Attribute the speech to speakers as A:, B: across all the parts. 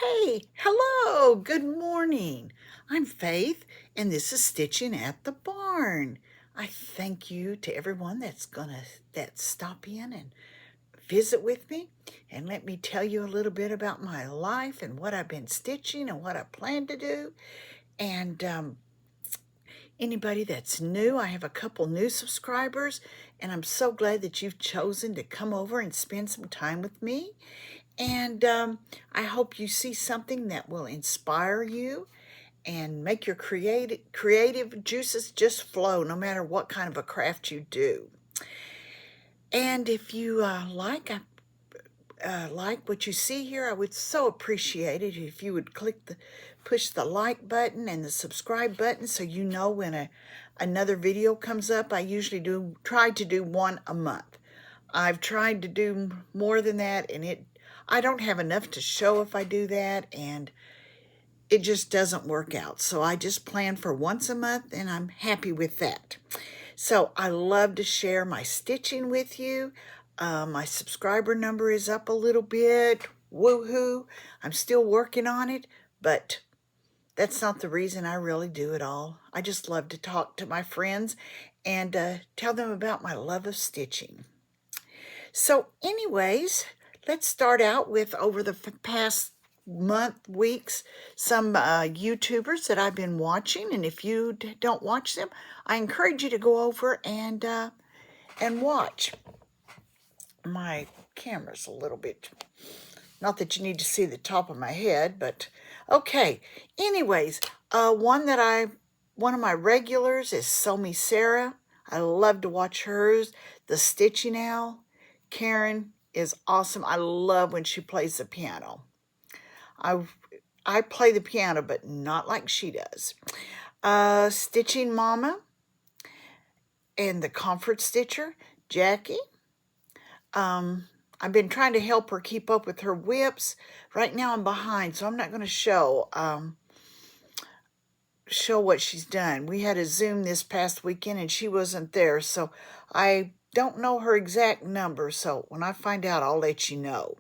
A: Hey, hello, good morning. I'm Faith, and this is Stitching at the Barn. I thank you to everyone that stop in and visit with me, and let me tell you a little bit about my life and what I've been stitching and what I plan to do. And anybody that's new, I have a couple new subscribers, and I'm so glad that you've chosen to come over and spend some time with me. And I hope you see something that will inspire you and make your creative juices just flow no matter what kind of a craft you do. And if you like what you see here, I would so appreciate it if you would push the like button and the subscribe button so you know when another video comes up. I usually try to do one a month. I've tried to do more than that, and I don't have enough to show if I do that, and it just doesn't work out. So I just plan for once a month, and I'm happy with that. So I love to share my stitching with you. My subscriber number is up a little bit. Woohoo! I'm still working on it, but that's not the reason I really do it all. I just love to talk to my friends and tell them about my love of stitching. So anyways, let's start out with, over the past weeks, some YouTubers that I've been watching. And if you don't watch them, I encourage you to go over and watch. My camera's a little bit, not that you need to see the top of my head, but okay. Anyways, one of my regulars is Sew Me Sarah. I love to watch hers. The Stitching Owl. Karen is awesome. I love when she plays the piano. I play the piano, but not like she does. Stitching Mama and the Comfort Stitcher, Jackie. I've been trying to help her keep up with her whips. Right now I'm behind, so I'm not going to show what she's done. We had a Zoom this past weekend, and she wasn't there, so I don't know her exact number. So when I find out, I'll let you know.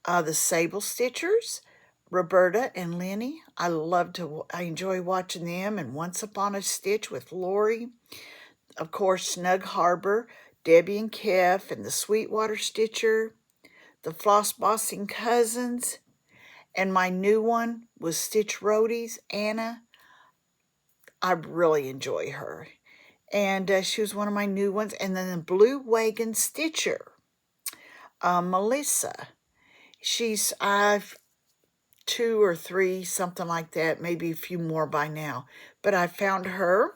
A: The Sable Stitchers, Roberta and Lenny. I enjoy watching them, and Once Upon a Stitch with Lori. Of course, Snug Harbor, Debbie and Keph, and the Sweetwater Stitcher, the Floss Bossing Cousins, and my new one was Stitch Roadies, Anna. I really enjoy her. And she was one of my new ones. And then the Blue Wagon Stitcher, Melissa. I've 2 or 3, something like that, maybe a few more by now. But I found her.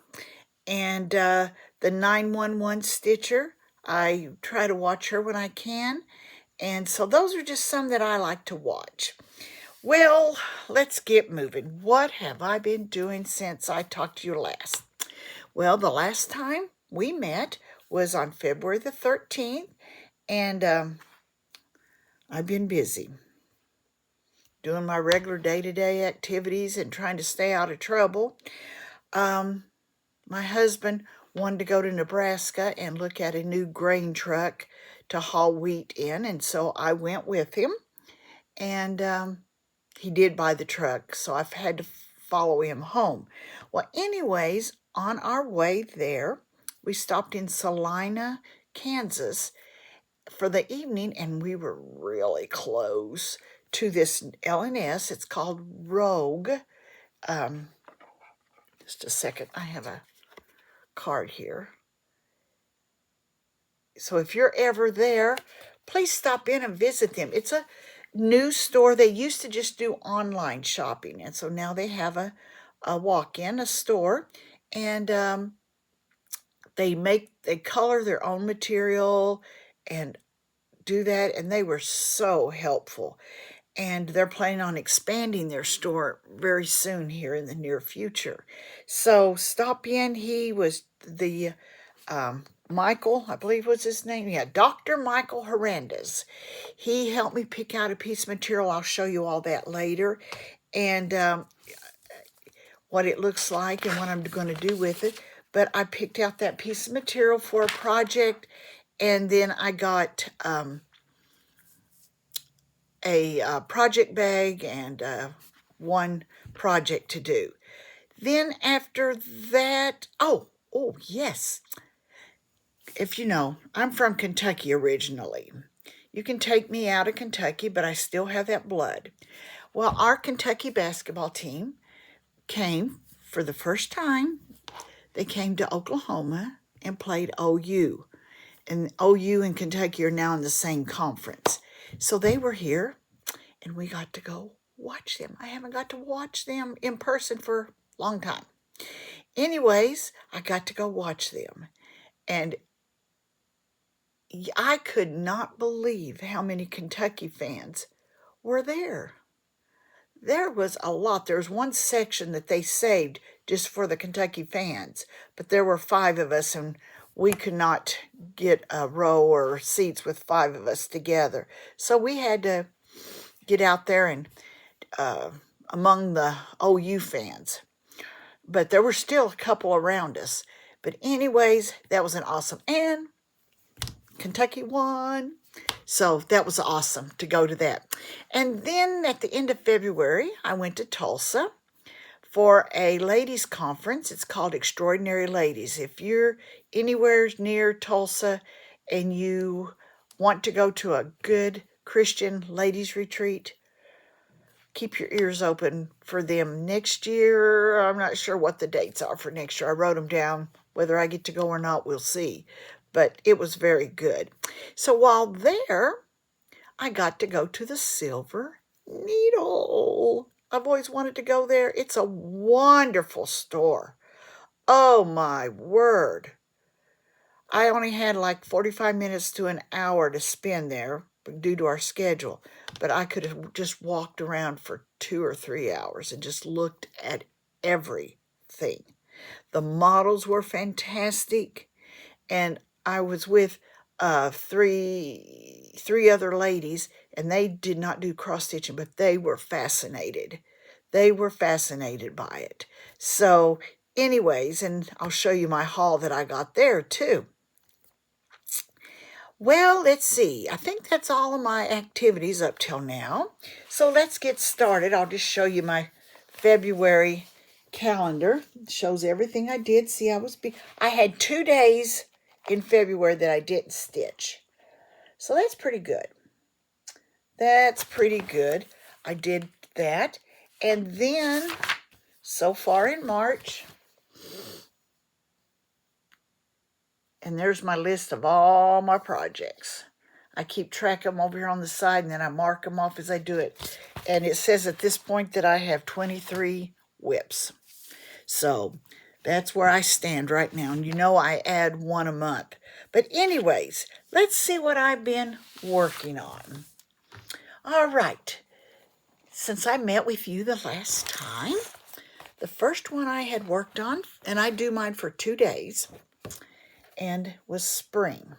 A: And the 911 Stitcher, I try to watch her when I can. And so those are just some that I like to watch. Well, let's get moving. What have I been doing since I talked to you last? Well, the last time we met was on February the 13th, and I've been busy doing my regular day-to-day activities and trying to stay out of trouble. My husband wanted to go to Nebraska and look at a new grain truck to haul wheat in, and so I went with him, and he did buy the truck, so I've had to follow him home. Well, anyways, on our way there, we stopped in Salina, Kansas for the evening, and we were really close to this L&S. It's called Rogue. Just a second, I have a card here. So if you're ever there, please stop in and visit them. It's a new store. They used to just do online shopping, and so now they have a walk-in, a store, and they color their own material and do that, and they were so helpful. And they're planning on expanding their store very soon here in the near future. So stop in. He was the Michael, I believe was his name. Yeah, Dr. Michael Hernandez. He helped me pick out a piece of material. I'll show you all that later. And what it looks like and what I'm going to do with it. But I picked out that piece of material for a project. And then I got a project bag and one project to do. Then after that, oh yes, if you know, I'm from Kentucky originally. You can take me out of Kentucky, but I still have that blood. Well, our Kentucky basketball team came for the first time. They came to Oklahoma and played OU. And OU and Kentucky are now in the same conference. So they were here, and we got to go watch them. I haven't got to watch them in person for a long time. Anyways, I got to go watch them. And I could not believe how many Kentucky fans were there. There was a lot. There was one section that they saved just for the Kentucky fans, but there were 5 of us, and we could not get a row or seats with 5 of us together. So we had to get out there and among the OU fans. But there were still a couple around us. But anyways, that was an awesome. And Kentucky won. So that was awesome to go to that. And then at the end of February, I went to Tulsa for a ladies' conference. It's called Extraordinary Ladies. If you're anywhere near Tulsa and you want to go to a good Christian ladies' retreat, keep your ears open for them next year. I'm not sure what the dates are for next year. I wrote them down. Whether I get to go or not, we'll see. But it was very good. So while there, I got to go to the Silver Needle. I've always wanted to go there. It's a wonderful store. Oh, my word. I only had like 45 minutes to an hour to spend there due to our schedule. But I could have just walked around for 2 or 3 hours and just looked at everything. The models were fantastic. And I was with three other ladies, and they did not do cross-stitching, but they were fascinated. They were fascinated by it. So anyways, and I'll show you my haul that I got there too. Well, let's see. I think that's all of my activities up till now. So let's get started. I'll just show you my February calendar. It shows everything I did. See, I had 2 days in February that I didn't stitch. So that's pretty good. That's pretty good. I did that. And then, so far in March, and there's my list of all my projects. I keep track of them over here on the side, and then I mark them off as I do it. And it says at this point that I have 23 whips. So that's where I stand right now. And you know I add 1 a month. But anyways, let's see what I've been working on. All right. Since I met with you the last time, the first one I had worked on, and I do mine for 2 days, and was spring.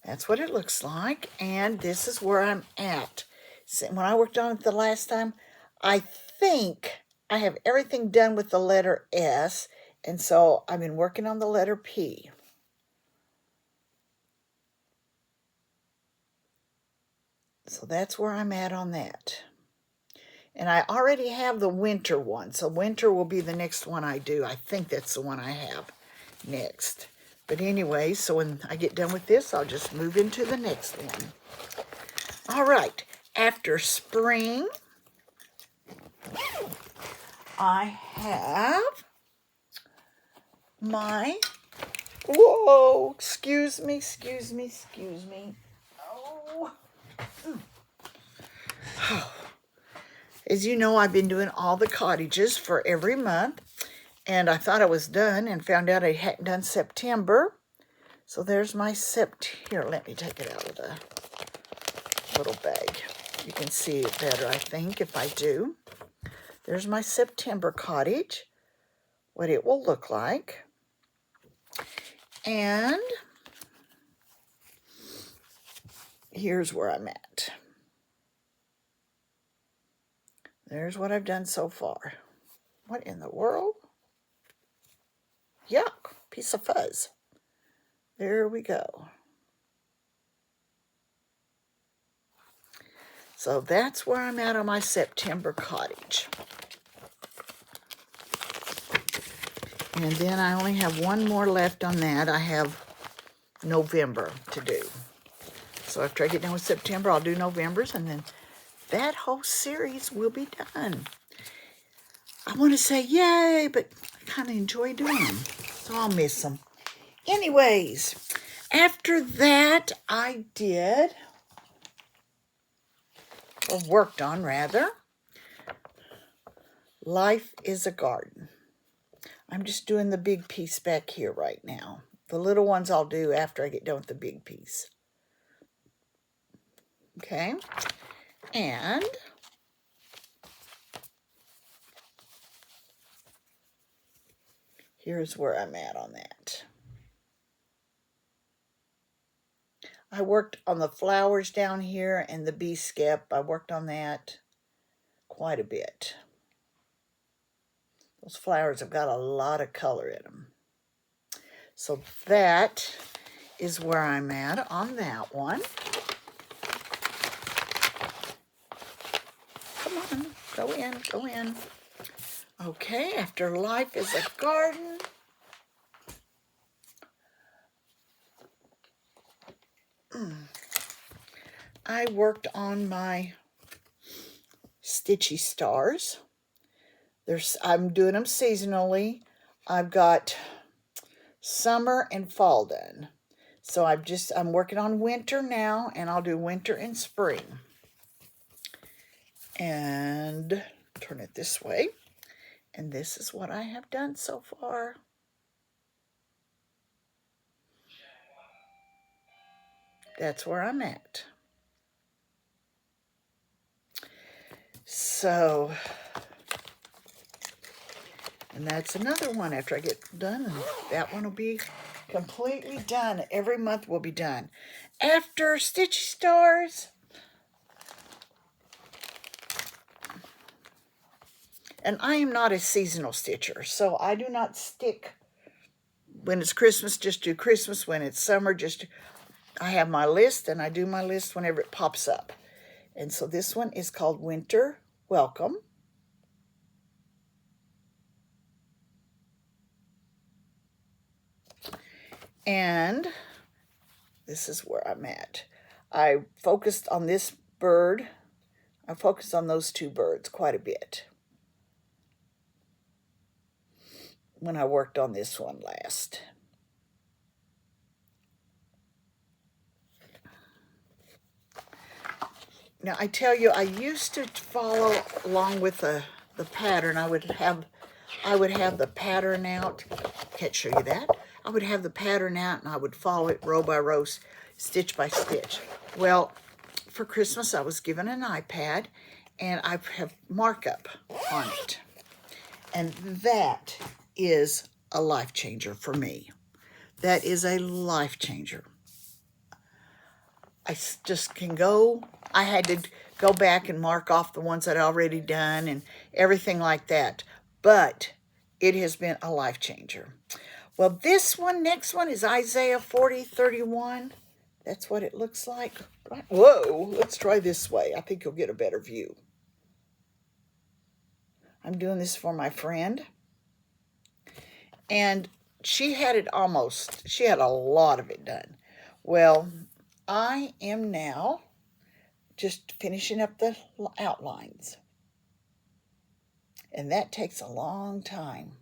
A: That's what it looks like, and this is where I'm at. So when I worked on it the last time, I think I have everything done with the letter S, and so I've been working on the letter P. So that's where I'm at on that. And I already have the winter one, so winter will be the next one I do. I think that's the one I have next. But anyway, so when I get done with this, I'll just move into the next one. All right, after spring, I have my, whoa, excuse me. Oh. As you know, I've been doing all the cottages for every month, and I thought I was done and found out I hadn't done September. So there's my here, let me take it out of the little bag. You can see it better, I think, if I do. There's my September cottage, what it will look like. And here's where I'm at. There's what I've done so far. What in the world? Yuck, piece of fuzz. There we go. So that's where I'm at on my September cottage. And then I only have one more left on that. I have November to do. So after I get done with September, I'll do November's, and then that whole series will be done. I want to say yay, but I kind of enjoy doing them, so I'll miss them. Anyways, after that, I did, or worked on rather, Life is a Garden. I'm just doing the big piece back here right now. The little ones I'll do after I get done with the big piece. Okay, and here's where I'm at on that. I worked on the flowers down here and the bee skep. I worked on that quite a bit. Those flowers have got a lot of color in them. So that is where I'm at on that one. Come on, go in, go in. Okay, after Life is a Garden, I worked on my Stacie stars. I'm doing them seasonally. I've got summer and fall done. So I'm working on winter now, and I'll do winter and spring. And turn it this way. And this is what I have done so far. That's where I'm at. So, and that's another one after I get done. And that one will be completely done. Every month will be done. After Stacie stars, and I am not a seasonal stitcher, so I do not stick. When it's Christmas, just do Christmas. When it's summer, I have my list, and I do my list whenever it pops up. And so this one is called Winter Welcome. And this is where I'm at. I focused on this bird. I focused on those two birds quite a bit when I worked on this one last. Now, I tell you, I used to follow along with the pattern. I would have the pattern out. Can't show you that. I would have the pattern out, and I would follow it row by row, stitch by stitch. Well, for Christmas, I was given an iPad, and I have markup on it. And that is a life changer for me. That is a life changer. I just can go. I had to go back and mark off the ones that I'd already done and everything like that. But it has been a life changer. Well, next one is Isaiah 40:31. That's what it looks like. Whoa, let's try this way. I think you'll get a better view. I'm doing this for my friend. And she had a lot of it done. Well, I am now just finishing up the outlines. And that takes a long time.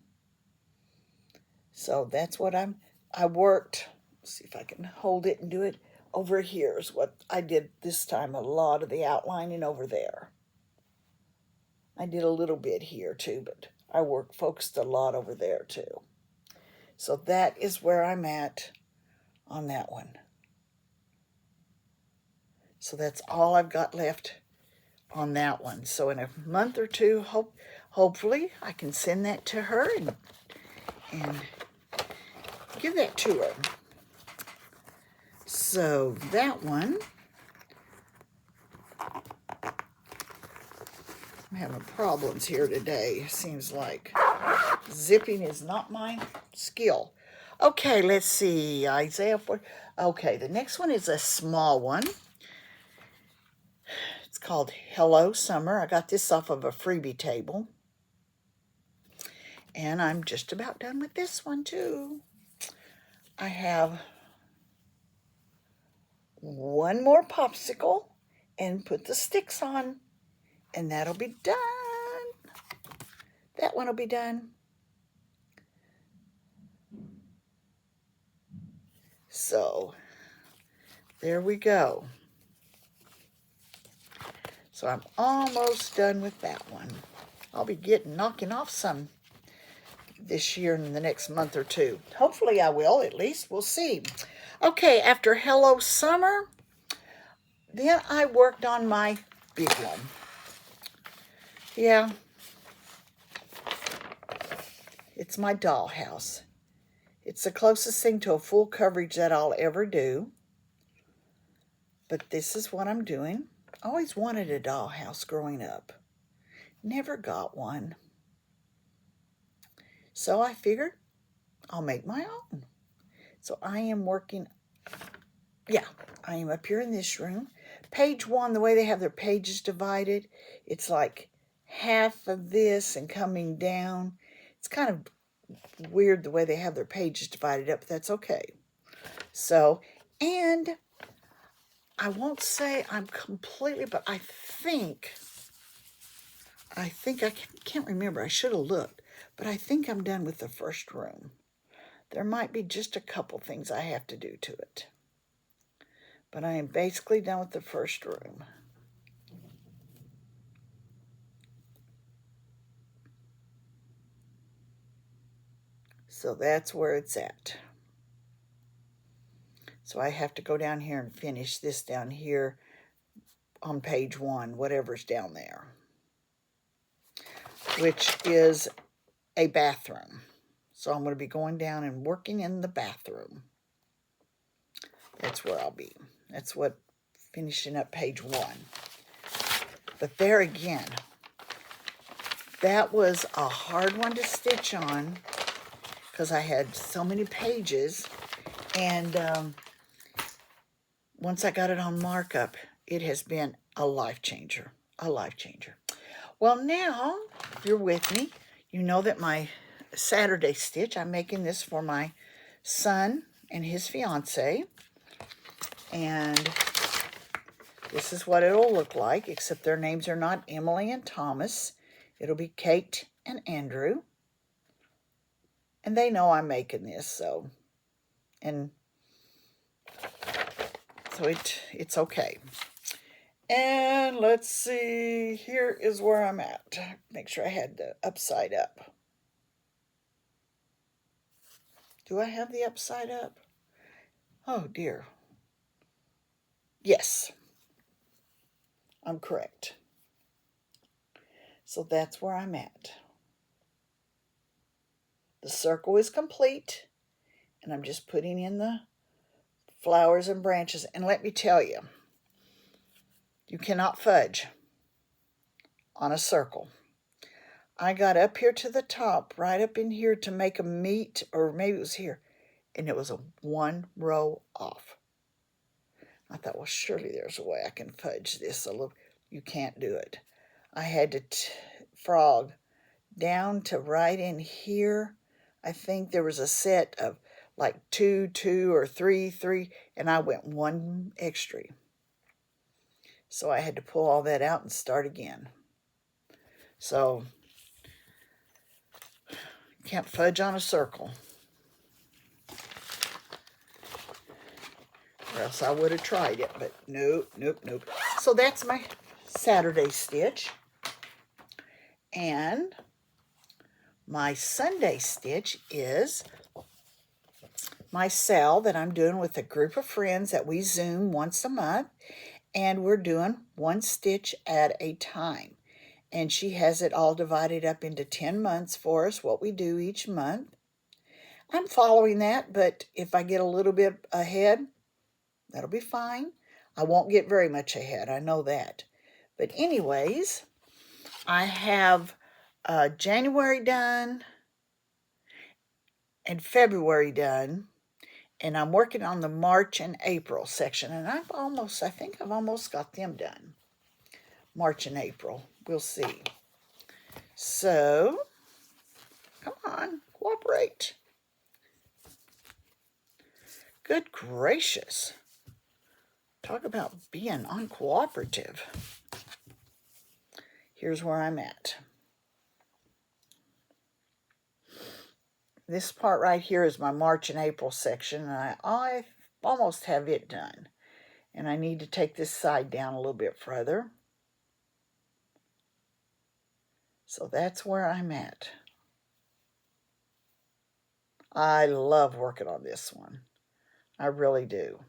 A: So that's what I worked. Let's see if I can hold it and do it. Over here is what I did this time, a lot of the outlining over there. I did a little bit here too, but I focused a lot over there too. So that is where I'm at on that one. So that's all I've got left on that one. So in a month or two, hopefully I can send that to her and give that to her. So that one, I'm having problems here today. Seems like zipping is not my skill. Okay, let's see. Isaiah 4. Okay, the next one is a small one. called Hello Summer. I got this off of a freebie table. And I'm just about done with this one too. I have one more popsicle and put the sticks on, and that'll be done. That one will be done. So there we go. So I'm almost done with that one. I'll be knocking off some this year in the next month or two. Hopefully I will, at least. We'll see. Okay, after Hello Summer, then I worked on my big one. Yeah, it's my dollhouse. It's the closest thing to a full coverage that I'll ever do. But this is what I'm doing. I always wanted a dollhouse growing up. Never got one. So I figured I'll make my own. So I am working, I am up here in this room. Page 1, the way they have their pages divided, it's like half of this and coming down. It's kind of weird the way they have their pages divided up, but that's okay. So, and I won't say I'm completely, but I think I can't remember. I should have looked, but I think I'm done with the first room. There might be just a couple things I have to do to it, but I am basically done with the first room. So that's where it's at. So I have to go down here and finish this down here on page 1, whatever's down there, which is a bathroom. So I'm going to be going down and working in the bathroom. That's where I'll be. That's what finishing up page 1. But there again, that was a hard one to stitch on because I had so many pages. And once I got it on markup, it has been a life changer. A life changer. Well, now, if you're with me, you know that my Saturday stitch, I'm making this for my son and his fiance. And this is what it'll look like, except their names are not Emily and Thomas. It'll be Kate and Andrew. And they know I'm making this, so it's okay. And let's see, here is where I'm at. Make sure I had the upside up. Do I have the upside up? Oh dear. Yes, I'm correct. So that's where I'm at. The circle is complete, and I'm just putting in the flowers and branches. And let me tell you, you cannot fudge on a circle. I got up here to the top, right up in here to make a meet, or maybe it was here, and it was a 1 row off. I thought, well, surely there's a way I can fudge this a little. You can't do it. I had to frog down to right in here. I think there was a set of like 2, 2, or 3, 3, and I went 1 extra. So I had to pull all that out and start again. So, can't fudge on a circle. Or else I would have tried it, but nope, nope, nope. So that's my Saturday stitch. And my Sunday stitch is my sale that I'm doing with a group of friends that we Zoom once a month. And we're doing 1 stitch at a time. And she has it all divided up into 10 months for us, what we do each month. I'm following that, but if I get a little bit ahead, that'll be fine. I won't get very much ahead, I know that. But anyways, I have January done and February done. And I'm working on the March and April section. And I think I've almost got them done. March and April. We'll see. So, come on, cooperate. Good gracious. Talk about being uncooperative. Here's where I'm at. This part right here is my March and April section, and I almost have it done. And I need to take this side down a little bit further. So that's where I'm at. I love working on this one. I really do.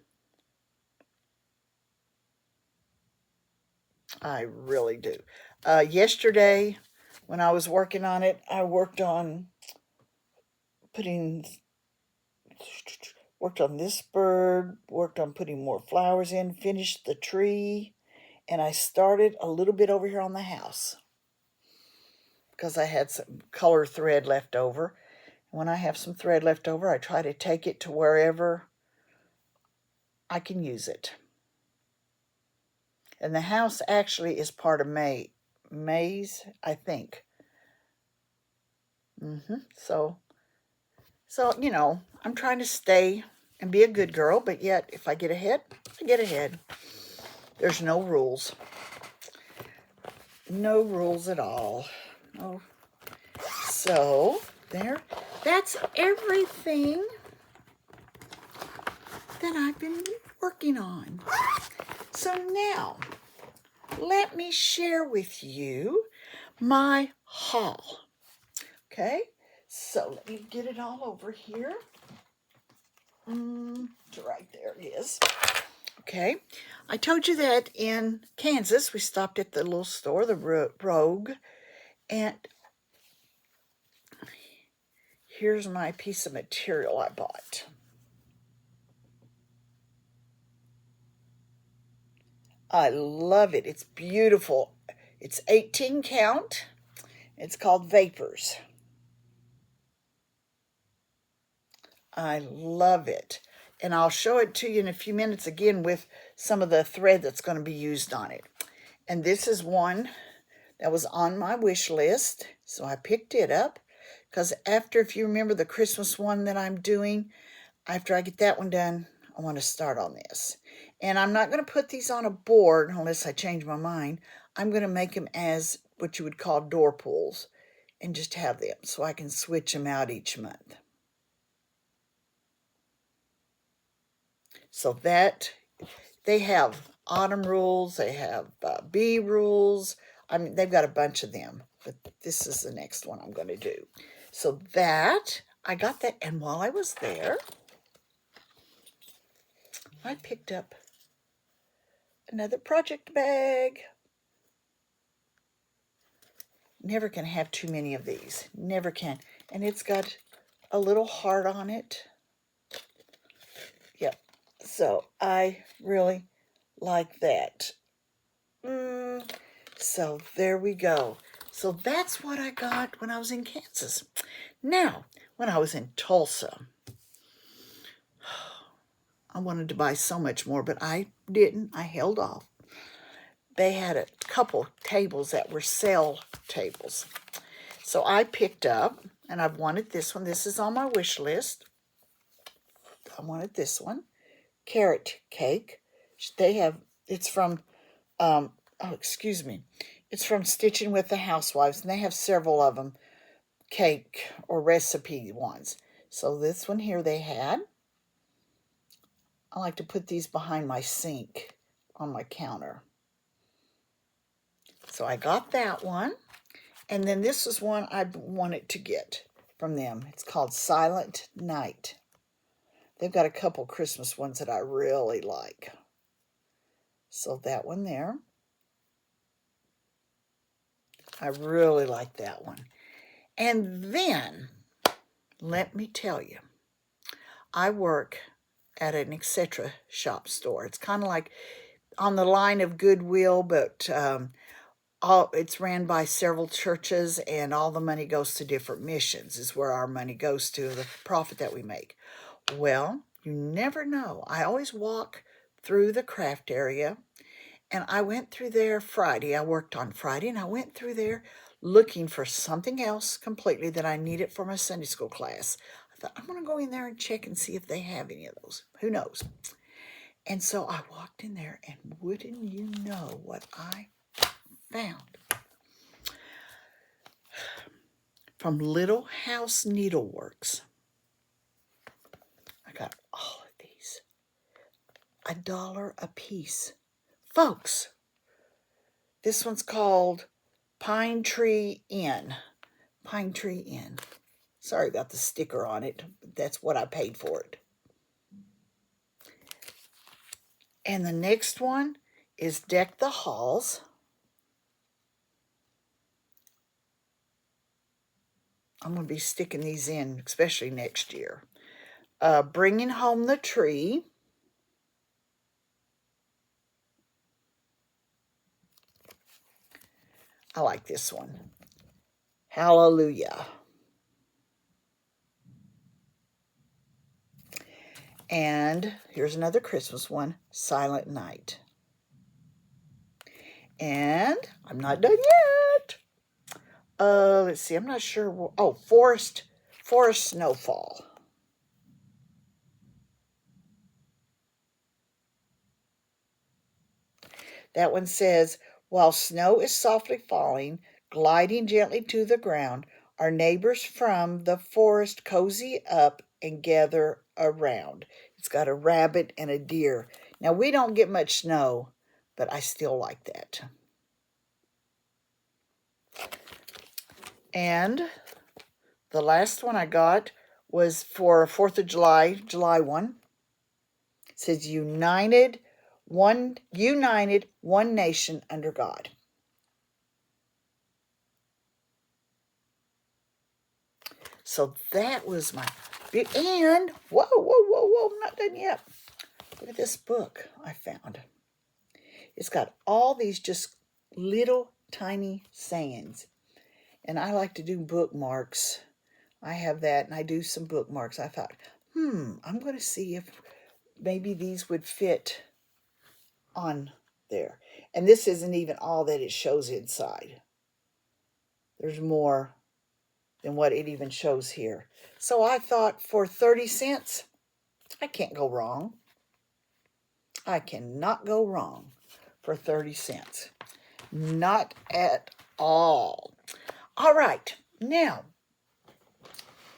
A: I really do. Yesterday, when I was working on it, I worked on this bird, worked on putting more flowers in, finished the tree, and I started a little bit over here on the house because I had some color thread left over. When I have some thread left over, I try to take it to wherever I can use it. And the house actually is part of May's, I think. So, you know, I'm trying to stay and be a good girl, but yet if I get ahead, I get ahead. There's no rules. No rules at all. Oh. So, that's everything that I've been working on. So now, let me share with you my haul. Okay, so let me get it all over here. Right there it is. Okay, I told you that in Kansas, we stopped at the little store, the Rogue, and here's my piece of material I bought. I love it. It's beautiful. It's 18 count. It's called Vapors. I love it. And I'll show it to you in a few minutes again with some of the thread that's going to be used on it. And this is one that was on my wish list. So I picked it up because if you remember the Christmas one that I'm doing, after I get that one done, I want to start on this. And I'm not going to put these on a board unless I change my mind. I'm going to make them as what you would call door pulls and just have them so I can switch them out each month. So that they have autumn rules, they have bee rules. I mean, they've got a bunch of them, but this is the next one I'm going to do. So that, I got that, and while I was there, I picked up another project bag. Never can have too many of these. Never can. And it's got a little heart on it. Yep. So I really like that. So there we go. So that's what I got when I was in Kansas. Now, when I was in Tulsa, I wanted to buy so much more, but I didn't. I held off. They had a couple tables that were sale tables. So I picked up, and I've wanted this one. This is on my wish list. I wanted this one. Carrot cake. It's from, It's from Stitching with the Housewives, and they have several of them, cake or recipe ones. So this one here they had. I like to put these behind my sink on my counter. So I got that one. And then this is one I wanted to get from them. It's called Silent Night. They've got a couple Christmas ones that I really like. So that one there. I really like that one. And then, let me tell you, I work at an etc. shop store. It's kind of like on the line of Goodwill, but it's ran by several churches, and all the money goes to different missions, is where our money goes to, the profit that we make. Well, you never know. I always walk through the craft area, And I went through there Friday. I worked on Friday, and I went through there looking for something else completely that I needed for my Sunday school class. I thought, I'm going to go in there and check and see if they have any of those. Who knows? And so I walked in there, and wouldn't you know what I found? From Little House Needleworks. I got all of these. $1 a piece. Folks, this one's called Pine Tree Inn. Pine Tree Inn. Sorry about the sticker on it. That's what I paid for it. And the next one is Deck the Halls. I'm going to be sticking these in, especially next year. Bringing Home the Tree. I like this one. Hallelujah. And here's another Christmas one, Silent Night. And I'm not done yet. Let's see, I'm not sure. Oh, Forest Snowfall. That one says, while snow is softly falling, gliding gently to the ground, our neighbors from the forest cozy up and gather around. It's got a rabbit and a deer. Now, we don't get much snow, but I still like that. And the last one I got was for 4th of July, July 1. It says, United, one nation under God. So that was my big, and whoa, I'm not done yet. Look at this book I found. It's got all these just little tiny sayings. And I like to do bookmarks. I have that, and I do some bookmarks. I thought, I'm going to see if maybe these would fit on there. And this isn't even all that it shows inside. There's more than what it even shows here. So I thought for 30 cents, I can't go wrong. I cannot go wrong for 30 cents. Not at all. All right, now,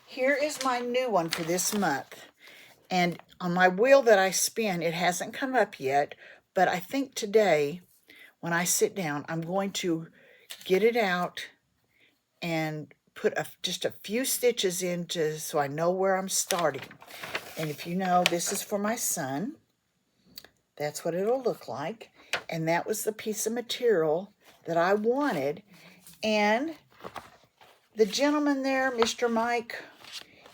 A: here is my new one for this month. And on my wheel that I spin, it hasn't come up yet, but I think today, when I sit down, I'm going to get it out and put just a few stitches into so I know where I'm starting. And if you know, this is for my son. That's what it'll look like. And that was the piece of material that I wanted. And the gentleman there, Mr. Mike,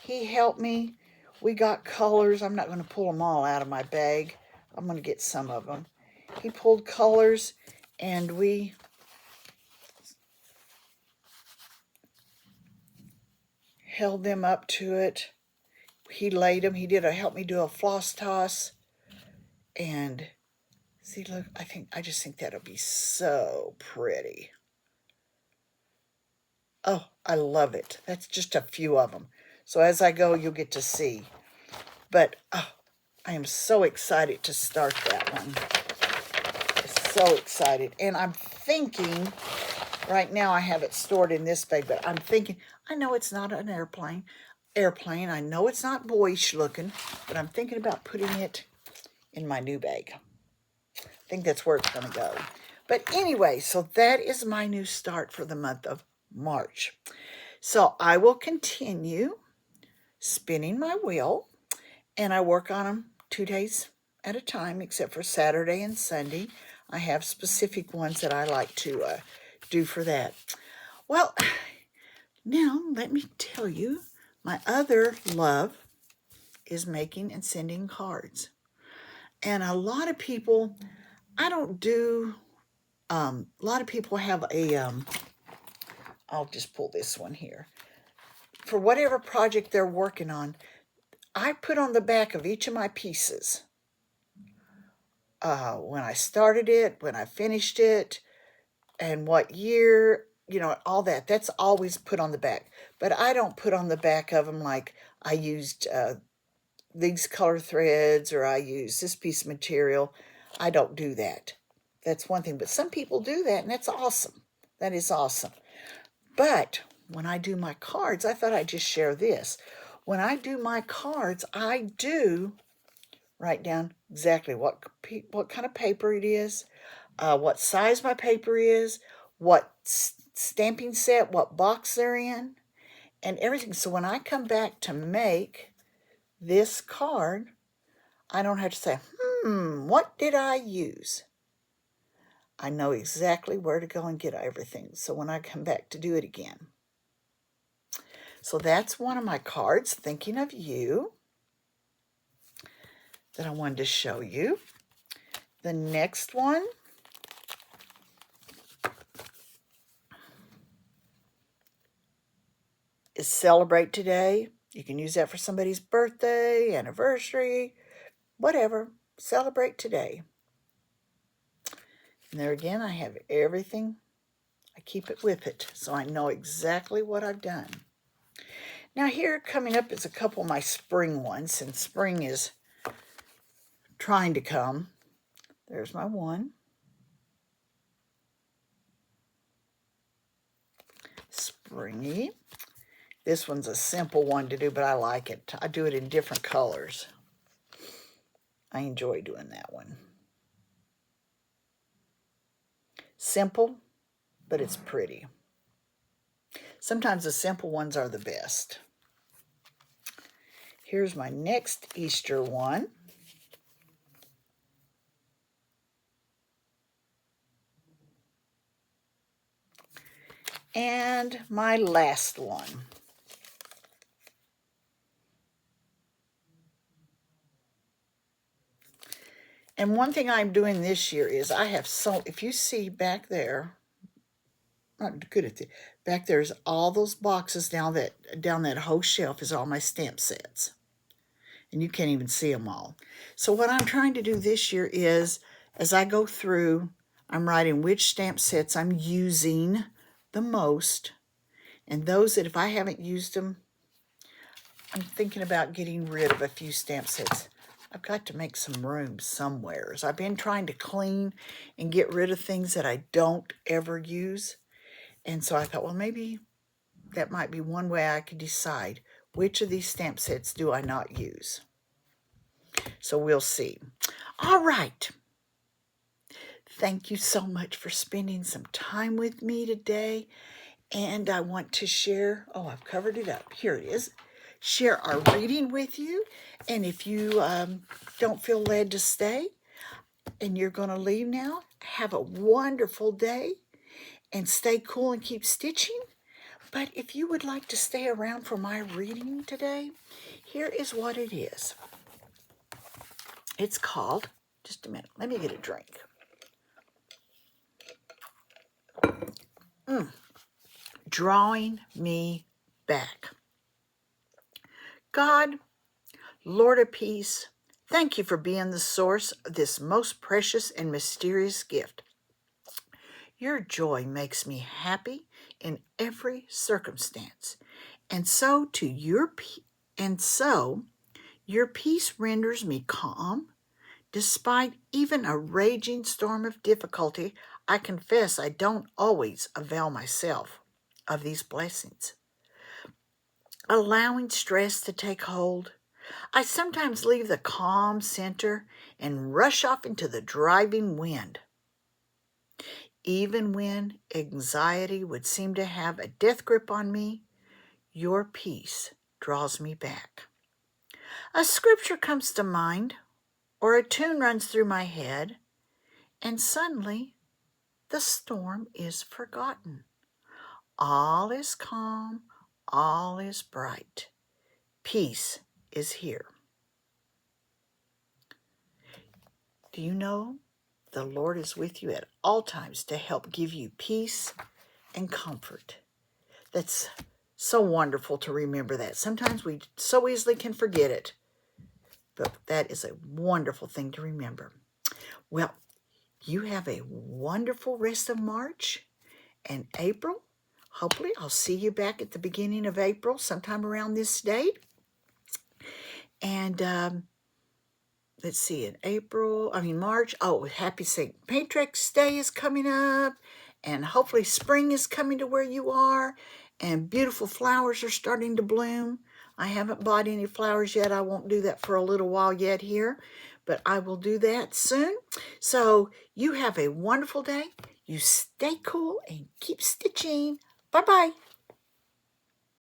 A: he helped me. We got colors. I'm not going to pull them all out of my bag. I'm going to get some of them. He pulled colors, and we held them up to it. He laid them. He helped me do a floss toss. And see, look, I just think that'll be so pretty. Oh, I love it. That's just a few of them. So as I go, you'll get to see. But I am so excited to start that one. So excited. And I'm thinking, right now I have it stored in this bag, but I'm thinking, I know it's not an airplane. I know it's not boyish looking, but I'm thinking about putting it in my new bag. I think that's where it's going to go. But anyway, so that is my new start for the month of March. So I will continue spinning my wheel, and I work on them 2 days at a time, except for Saturday and Sunday. I have specific ones that I like to do for that. Well, now let me tell you, my other love is making and sending cards. And a lot of people, I don't do, a lot of people have I'll just pull this one here. For whatever project they're working on, I put on the back of each of my pieces when I started it, when I finished it, and what year, all that. That's always put on the back. But I don't put on the back of them like I used these color threads or I use this piece of material. I don't do that. That's one thing. But some people do that, and that's awesome. That is awesome. But when I do my cards, I thought I'd just share this. When I do my cards, I do write down exactly what kind of paper it is, what size my paper is, what stamping set, what box they're in, and everything. So when I come back to make this card, I don't have to say, what did I use? I know exactly where to go and get everything. So when I come back to do it again. So that's one of my cards, Thinking of You, that I wanted to show you. The next one is Celebrate Today. You can use that for somebody's birthday, anniversary, whatever. Celebrate today. And there again, I have everything. I keep it with it, so I know exactly what I've done. Now here coming up is a couple of my spring ones, since spring is trying to come. There's my one. Springy. This one's a simple one to do, but I like it. I do it in different colors. I enjoy doing that one. Simple, but it's pretty. Sometimes the simple ones are the best. Here's my next Easter one. And my last one. And one thing I'm doing this year is I have if you see back there, not good at it, back there's all those boxes down that whole shelf is all my stamp sets. And you can't even see them all. So what I'm trying to do this year is, as I go through, I'm writing which stamp sets I'm using the most. And those that if I haven't used them, I'm thinking about getting rid of a few stamp sets. I've got to make some room somewhere. I've been trying to clean and get rid of things that I don't ever use. And so I thought, well, maybe that might be one way I could decide which of these stamp sets do I not use. So we'll see. All right. Thank you so much for spending some time with me today. And I want to share, I've covered it up. Here it is. Share our reading with you. And if you don't feel led to stay and you're going to leave now, have a wonderful day and stay cool and keep stitching. But if you would like to stay around for my reading today, here is what it is. It's called, just a minute, let me get a drink. Drawing Me Back. God, Lord of peace, thank you for being the source of this most precious and mysterious gift. Your joy makes me happy in every circumstance, and so your peace renders me calm. Despite even a raging storm of difficulty, I confess I don't always avail myself of these blessings. Allowing stress to take hold, I sometimes leave the calm center and rush off into the driving wind. Even when anxiety would seem to have a death grip on me, your peace draws me back. A scripture comes to mind, or a tune runs through my head, and suddenly the storm is forgotten. All is calm, all is bright. Peace is here. Do you know the Lord is with you at all times to help give you peace and comfort? That's so wonderful to remember that. Sometimes we so easily can forget it, but that is a wonderful thing to remember. Well, you have a wonderful rest of March and April. Hopefully, I'll see you back at the beginning of April, sometime around this date. And let's see, March. Oh, happy St. Patrick's Day is coming up. And hopefully spring is coming to where you are. And beautiful flowers are starting to bloom. I haven't bought any flowers yet. I won't do that for a little while yet here. But I will do that soon. So you have a wonderful day. You stay cool and keep stitching. Bye-bye.